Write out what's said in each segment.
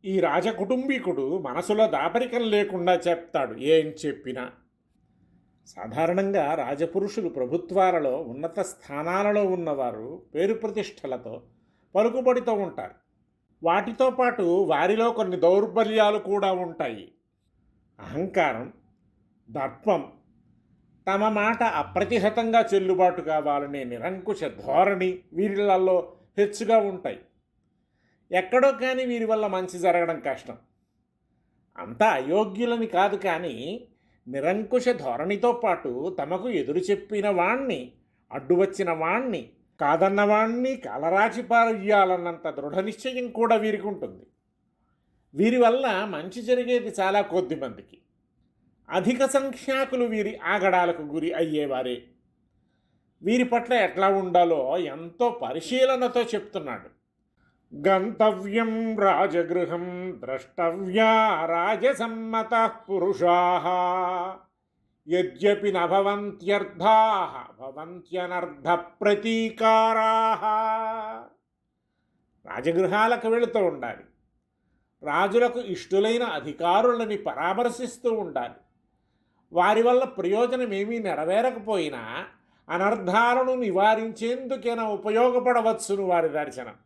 ఈ రాజకుటుంబీకుడు మనసులో దాపరికం లేకుండా చెప్తాడు ఏం చెప్పినా. సాధారణంగా రాజపురుషులు ప్రభుత్వాలలో ఉన్నత స్థానాలలో ఉన్నవారు పేరు ప్రతిష్టలతో పలుకుబడితో ఉంటారు. వాటితో పాటు వారిలో కొన్ని దౌర్బల్యాలు కూడా ఉంటాయి. అహంకారం, దర్పం, తమ మాట అప్రతిహతంగా చెల్లుబాటు కావాలనే నిరంకుశ ధోరణి వీరిలలో హెచ్చుగా ఉంటాయి. ఎక్కడో కానీ వీరి వల్ల మంచి జరగడం కష్టం. అంతా అయోగ్యులని కాదు, కానీ నిరంకుశ ధోరణితో పాటు తమకు ఎదురు చెప్పిన వాణ్ణి, అడ్డు వచ్చిన వాణ్ణి, కాదన్నవాణ్ణి కాలరాచి పారేయాలన్నంత దృఢ నిశ్చయం కూడా వీరికి ఉంటుంది. వీరి వల్ల మంచి జరిగేది చాలా కొద్ది మందికి. అధిక సంఖ్యాకులు వీరి ఆగడాలకు గురి అయ్యేవారే. వీరి పట్ల ఎట్లా ఉండాలో ఎంతో పరిశీలనతో చెప్తున్నాడు. గంతవ్యం రాజగృహం ద్రష్టవ్యా రాజసమ్మత పురుషా యద్యపి నభవంత్యర్థా భవంత్యనర్థ ప్రతీకారా. రాజగృహాలకు వెళుతూ ఉండాలి. రాజులకు ఇష్టులైన అధికారులని పరామర్శిస్తూ ఉండాలి. వారి వల్ల ప్రయోజనం ఏమీ నెరవేరకపోయినా అనర్థాలను నివారించేందుకైనా ఉపయోగపడవచ్చును వారి దర్శనం.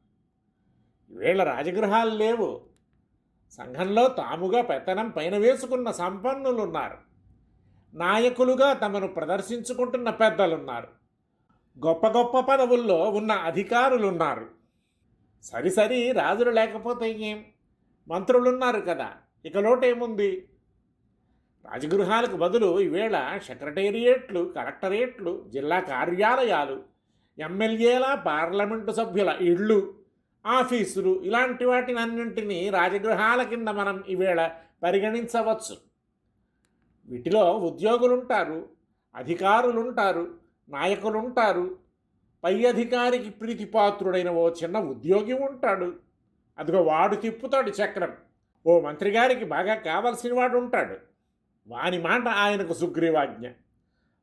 ఈవేళ రాజగృహాలు లేవు. సంఘంలో తాముగా పెత్తనం పైన వేసుకున్న సంపన్నులున్నారు. నాయకులుగా తమను ప్రదర్శించుకుంటున్న పెద్దలున్నారు. గొప్ప గొప్ప పదవుల్లో ఉన్న అధికారులున్నారు. సరి రాజులు లేకపోతే ఏం, మంత్రులున్నారు కదా, ఇక లోటేముంది? రాజగృహాలకు బదులు ఈవేళ సెక్రటేరియట్లు, కలెక్టరేట్లు, జిల్లా కార్యాలయాలు, ఎమ్మెల్యేల, పార్లమెంటు సభ్యుల ఇళ్ళు, ఆఫీసులు, ఇలాంటి వాటిని అన్నింటినీ రాజగృహాల కింద మనం ఈవేళ పరిగణించవచ్చు. వీటిలో ఉద్యోగులుంటారు, అధికారులుంటారు, నాయకులుంటారు, పై అధికారికి ప్రీతిపాత్రుడైన ఓ చిన్న ఉద్యోగి ఉంటాడు. అదిగో వాడు తిప్పుతాడు చక్రం. ఓ మంత్రి గారికి బాగా కావలసిన వాడు ఉంటాడు. వాని మాట ఆయనకు సుగ్రీవాజ్ఞ.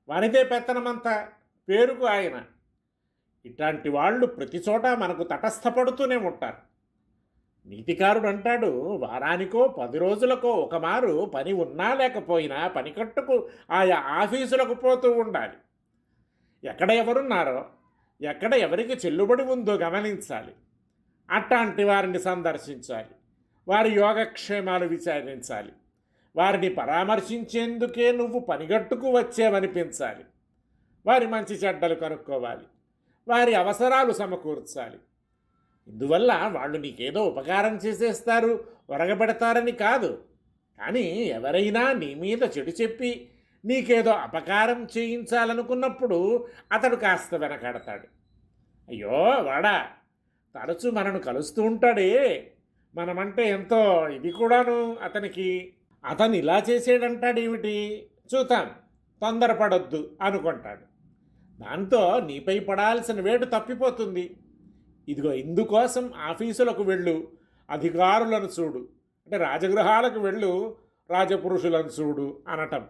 వానిదే పెత్తనమంతా, పేరుకు ఆయన. ఇట్లాంటి వాళ్ళు ప్రతి చోట మనకు తటస్థపడుతూనే ఉంటారు. నీతికారుడు అంటాడు, వారానికో 10 రోజులకో ఒకమారు పని ఉన్నా లేకపోయినా పనికట్టుకు ఆయా ఆఫీసులకు పోతూ ఉండాలి. ఎక్కడ ఎవరున్నారో, ఎక్కడ ఎవరికి చెల్లుబడి ఉందో గమనించాలి. అట్లాంటి వారిని సందర్శించాలి. వారి యోగక్షేమాలు విచారించాలి. వారిని పరామర్శించేందుకే నువ్వు పనిగట్టుకు వచ్చేవనిపించాలి. వారి మంచి చెడ్డలు కనుక్కోవాలి. వారి అవసరాలు సమకూర్చాలి. ఇందువల్ల వాళ్ళు నీకేదో ఉపకారం చేసేస్తారు, ఒరగబెడతారని కాదు. కానీ ఎవరైనా నీ మీద చెడు చెప్పి నీకేదో అపకారం చేయించాలనుకున్నప్పుడు అతడు కాస్త వెనకాడతాడు. అయ్యో వాడా, తరచు మనను కలుస్తూ ఉంటాడే, మనమంటే ఎంతో ఇది కూడాను అతనికి, అతను ఇలా చేసేడంటాడేమిటి, చూద్దాం, తొందరపడొద్దు అనుకుంటాడు. దాంతో నీపై పడాల్సిన వేటు తప్పిపోతుంది. ఇదిగో ఇందుకోసం ఆఫీసులకు వెళ్ళు, అధికారులను చూడు, అంటే రాజగృహాలకు వెళ్ళు, రాజపురుషులను చూడు అనటం.